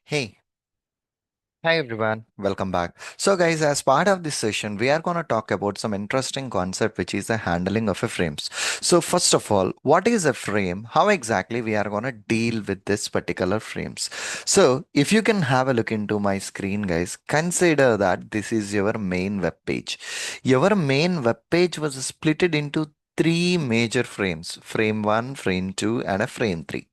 Hey, hi everyone, welcome back. So guys, as part of this session, we are going to talk about some interesting concept which is the handling of a frames. So first of all, what is a frame? How exactly we are going to deal with this particular frames? So if you can have a look into my screen guys, consider that this is your main web page. Your main web page was split into three major frames, frame 1, frame 2 and a frame 3.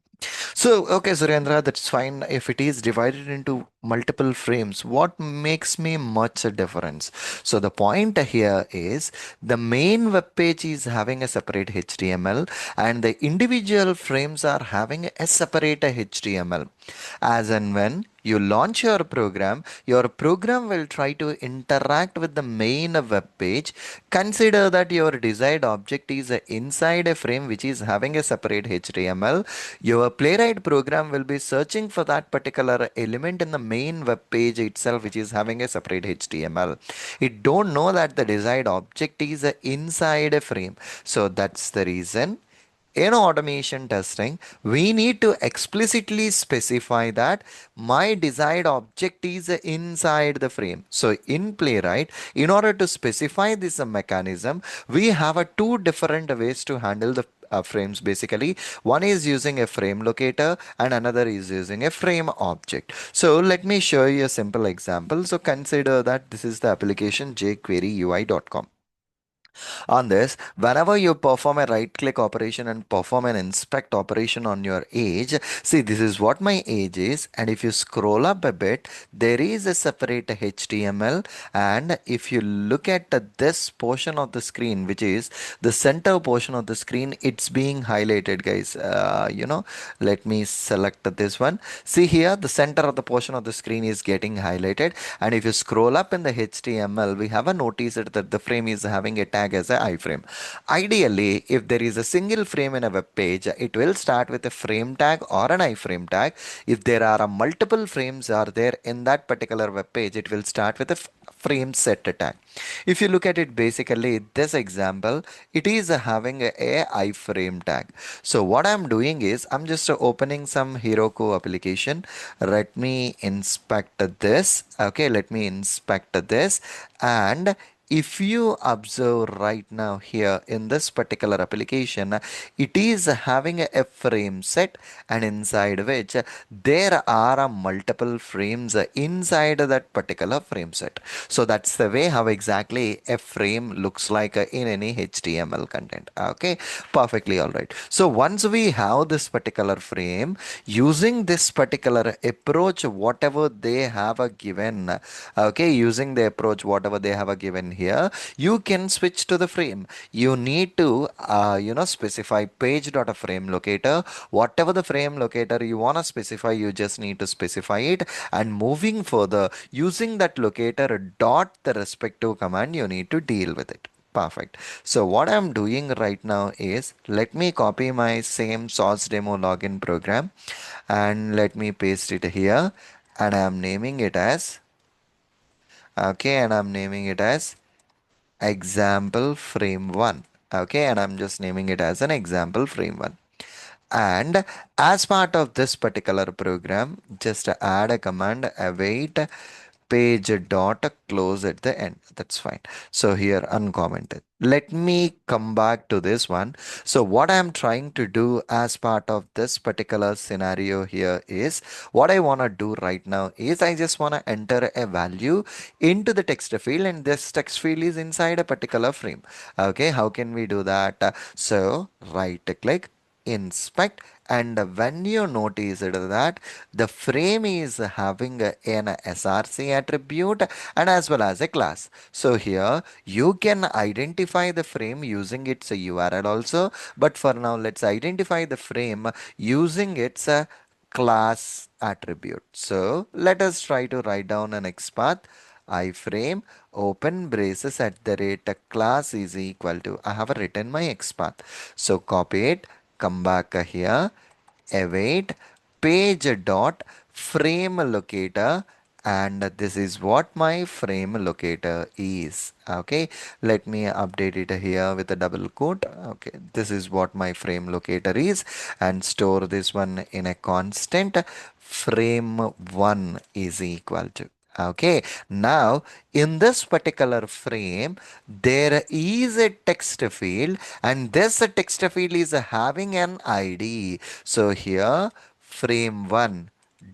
So, okay, Surendra, that's fine. If it is divided into multiple frames, what makes me much a difference? So, the point here is the main web page is having a separate HTML and the individual frames are having a separate HTML. As and when you launch your program will try to interact with the main web page. Consider that your desired object is inside a frame which is having a separate HTML. Your Playwright program will be searching for that particular element in the main web page itself, which is having a separate HTML. It don't know that the desired object is inside a frame. So that's the reason in automation testing, we need to explicitly specify that my desired object is inside the frame. So in Playwright, in order to specify this mechanism, we have two different ways to handle the frames basically. One is using a frame locator and another is using a frame object. So let me show you a simple example. So consider that this is the application jQueryUI.com. On this, whenever you perform a right click operation and perform an inspect operation on your edge, see this is what my edge is, and if you scroll up a bit, there is a separate HTML, and if you look at this portion of the screen, which is the center portion of the screen, it's being highlighted guys. Let me select this one. See here, the center of the portion of the screen is getting highlighted, and if you scroll up in the HTML, we have a notice that the frame is having a tag as a iframe. Ideally, if there is a single frame in a web page, it will start with a frame tag or an iframe tag. If there are multiple frames are there in that particular web page, it will start with a frame set tag. If you look at it basically, this example, it is having a iframe tag. So what I'm doing is I'm just opening some Heroku application. Let me inspect this. Okay, let me inspect this. And if you observe right now here in this particular application, it is having a frame set, and inside which there are multiple frames inside that particular frame set. So that's the way how exactly a frame looks like in any HTML content. Okay, perfectly all right. So once we have this particular frame, using this particular approach, whatever they have a given, okay, using the approach whatever they have a given here, you can switch to the frame. You need to specify page.frame locator. Whatever the frame locator you want to specify, you just need to specify it, and moving further, using that locator dot the respective command, you need to deal with it. Perfect. So what I'm doing right now is, let me copy my same source demo login program and let me paste it here, and I'm naming it as, okay, and I'm naming it as example frame 1. Okay, and I'm just naming it as an example frame 1. And as part of this particular program, just add a command await page dot close at the end. That's fine. So here uncommented. Let me come back to this one. So what I'm trying to do as part of this particular scenario here is, what I want to do right now is I just want to enter a value into the text field, and this text field is inside a particular frame. Okay, how can we do that? So right click, inspect, and when you notice that the frame is having an src attribute and as well as a class. So here you can identify the frame using its url also, but for now let's identify the frame using its class attribute. So let us try to write down an xpath iframe open braces at the rate class is equal to, I have written my xpath, so copy it, come back here, await page dot frame locator, and this is what my frame locator is. Okay, let me update it here with a double quote. Okay, this is what my frame locator is, and store this one in a constant. Frame1 is equal to. Okay, now in this particular frame, there is a text field, and this text field is having an ID. So here, frame1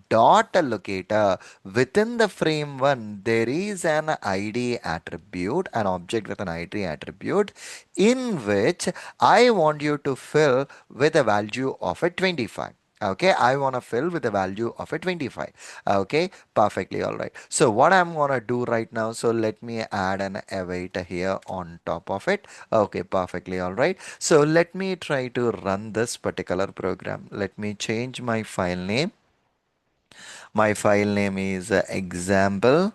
dot locator, within the frame1 there is an id attribute, an object with an id attribute, in which I want you to fill with a value of a 25. Okay, I want to fill with a value of a 25. Okay, perfectly all right. So what I'm gonna do right now, so let me add an await here on top of it. Okay, perfectly all right. So let me try to run this particular program. Let me change my file name. My file name is example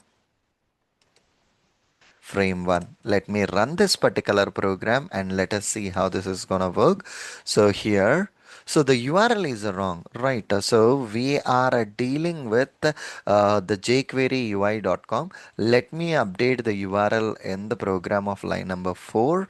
frame1. Let me run this particular program and let us see how this is gonna work. So here, so the URL is wrong, right? So we are dealing with the jQuery UI.com. Let me update the URL in the program of line number 4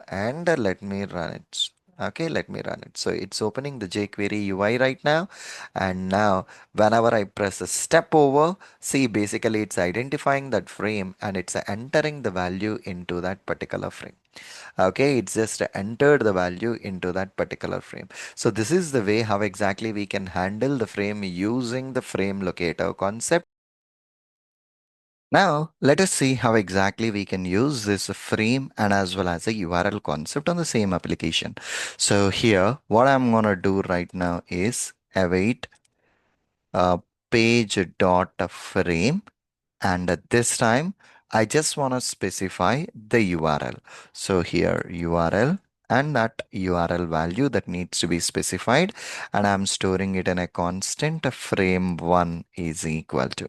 and let me run it. Okay, let me run it. So it's opening the jQuery UI right now. And now whenever I press a step over, see, basically it's identifying that frame and it's entering the value into that particular frame. Okay, it's just entered the value into that particular frame. So this is the way how exactly we can handle the frame using the frame locator concept. Now, let us see how exactly we can use this frame and as well as a URL concept on the same application. So here, what I'm going to do right now is await uh, page dot frame, and at this time I just want to specify the URL. So here URL and that URL value that needs to be specified, and I'm storing it in a constant frame1 is equal to.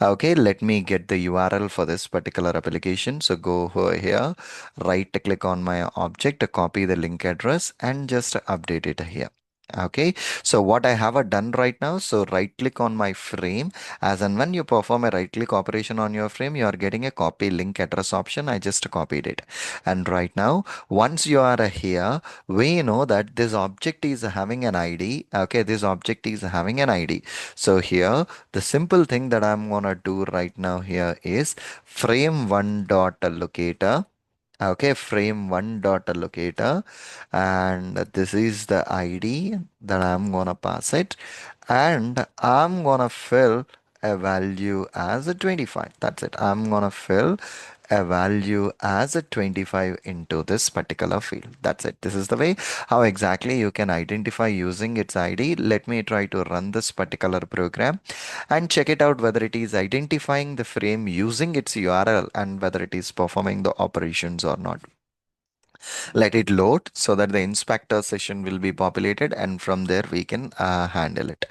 Okay, let me get the URL for this particular application. So go over here, right click on my object, copy the link address and just update it here. Okay, so what I have done right now, so right click on my frame, as and when you perform a right click operation on your frame, you are getting a copy link address option. I just copied it. And right now, once you are here, we know that this object is having an ID. Okay, this object is having an ID. So here, the simple thing that I'm gonna do right now here is frame1 dot locator. Okay, frame1 dot locator, and this is the ID that I'm gonna pass it, and I'm gonna fill a value as a 25. That's it. I'm gonna fill a value as a 25 into this particular field. That's it. This is the way how exactly you can identify using its ID. Let me try to run this particular program and check it out whether it is identifying the frame using its URL and whether it is performing the operations or not. Let it load so that the inspector session will be populated, and from there we can handle it.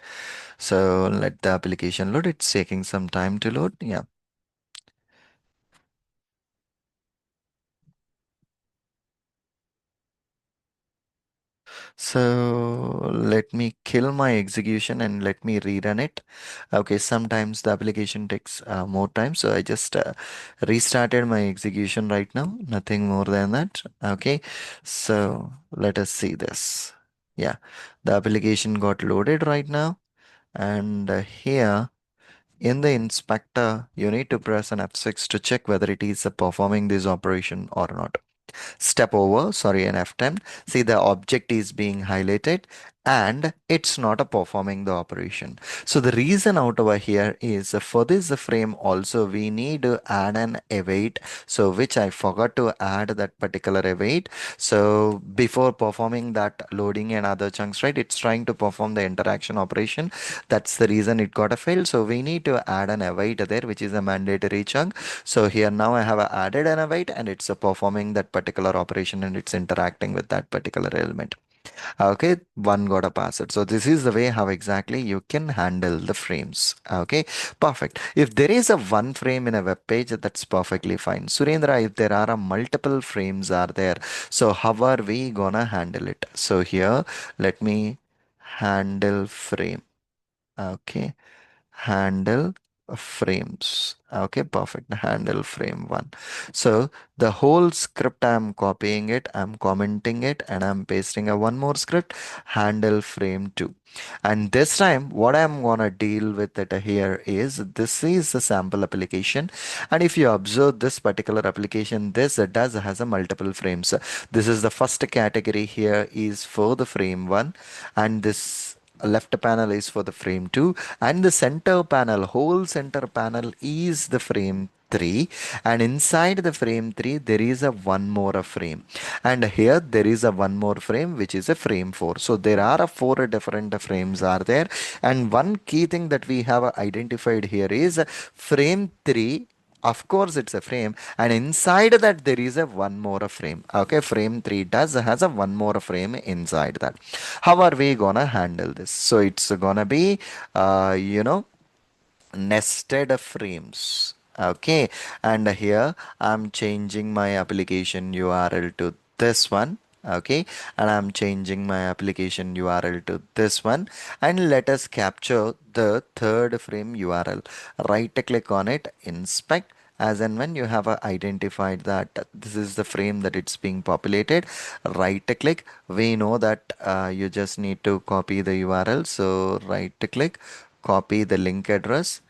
So let the application load. It's taking some time to load. Yeah. So let me kill my execution and let me rerun it. Okay, sometimes the application takes more time. So I just restarted my execution right now. Nothing more than that. Okay, so let us see this. Yeah, the application got loaded right now. And here in the inspector, you need to press an F6 to check whether it is performing this operation or not. Step over, sorry, an F10. See, the object is being highlighted and it's not a performing the operation. So the reason out over here is for this frame also we need to add an await. So which I forgot to add that particular await. So before performing that loading and other chunks, right, it's trying to perform the interaction operation. That's the reason it got a fail. So we need to add an await there, which is a mandatory chunk. So here now I have added an await and it's performing that particular operation and it's interacting with that particular element. Okay, one got a password. So this is the way how exactly you can handle the frames. Okay, perfect. If there is a one frame in a web page, that's perfectly fine. Surendra, if there are a multiple frames are there, so how are we gonna handle it? So here, let me handle frame. Okay, handle frames. Okay, perfect. Handle frame one. So the whole script, I'm copying it, I'm commenting it, and I'm pasting a one more script, handle frame two. And this time, what I'm gonna deal with it here is this is the sample application. And if you observe this particular application, this does has a multiple frames. This is the first category here is for the frame one, and this left panel is for the frame 2, and the center panel, whole center panel is the frame 3, and inside the frame 3 there is a one more a frame, and here there is a one more frame which is a frame 4. So there are a four different frames are there, and one key thing that we have identified here is frame 3. Of course, it's a frame, and inside that there is a one more frame. Okay, frame 3 does has a one more frame inside that. How are we gonna handle this? So it's gonna be, nested frames. Okay, and here I'm changing my application URL to this one. Okay, and I'm changing my application URL to this one, and let us capture the third frame URL. Right click on it, inspect, as and when you have identified that this is the frame that it's being populated, right click. We know that you just need to copy the URL, so right click, copy the link address,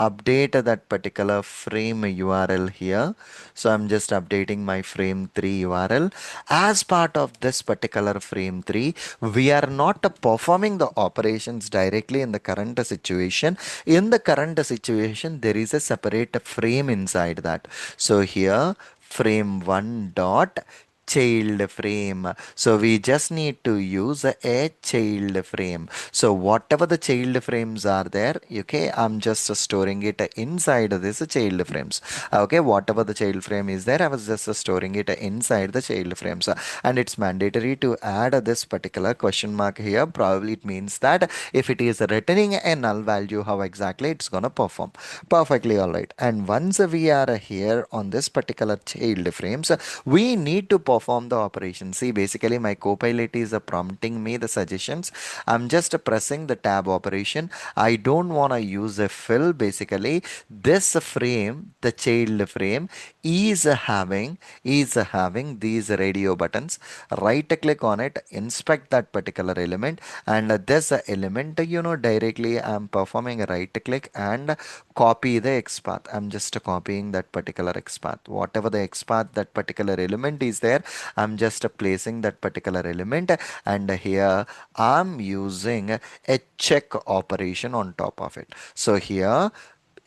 update that particular frame URL here. So I'm just updating my frame 3 URL. As part of this particular frame 3, we are not performing the operations directly in the current situation. In the current situation, there is a separate frame inside that. So here, frame 1 dot child frame. So we just need to use a child frame. So whatever the child frames are there, okay, I'm just storing it inside this child frames. Okay, whatever the child frame is there, I was just storing it inside the child frames. And it's mandatory to add this particular question mark here. Probably it means that if it is returning a null value, how exactly it's gonna perform. Perfectly all right. And once we are here on this particular child frames, we need to perform the operation. See, basically my copilot is prompting me the suggestions. I'm just pressing the tab operation. I don't want to use a fill. Basically, this frame, the child frame, is having these radio buttons. Right click on it, inspect that particular element, and this element, directly I'm performing a right click and copy the XPath. I'm just copying that particular XPath. Whatever the XPath that particular element is there, I'm just placing that particular element, and here I'm using a check operation on top of it. So here,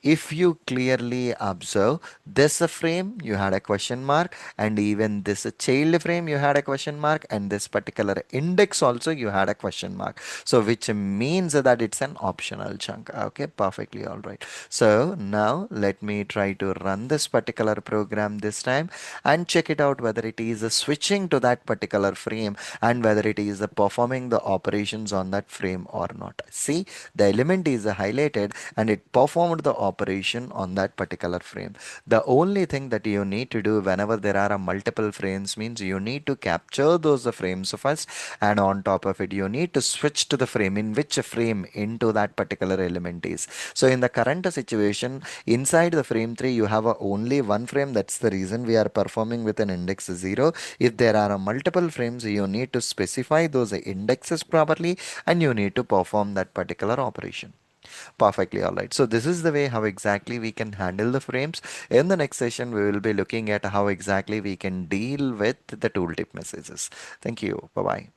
if you clearly observe this frame, you had a question mark, and even this child frame, you had a question mark, and this particular index also, you had a question mark. So, which means that it's an optional chunk. Okay, perfectly all right. So, now let me try to run this particular program this time and check it out whether it is switching to that particular frame and whether it is performing the operations on that frame or not. See, the element is highlighted and it performed the operation on that particular frame. The only thing that you need to do whenever there are a multiple frames means you need to capture those frames first, and on top of it you need to switch to the frame in which frame into that particular element is. So in the current situation, inside the frame 3 you have only one frame. That's the reason we are performing with an index 0. If there are multiple frames, you need to specify those indexes properly, and you need to perform that particular operation. Perfectly all right. So this is the way how exactly we can handle the frames. In the next session, we will be looking at how exactly we can deal with the tooltip messages. Thank you. Bye bye.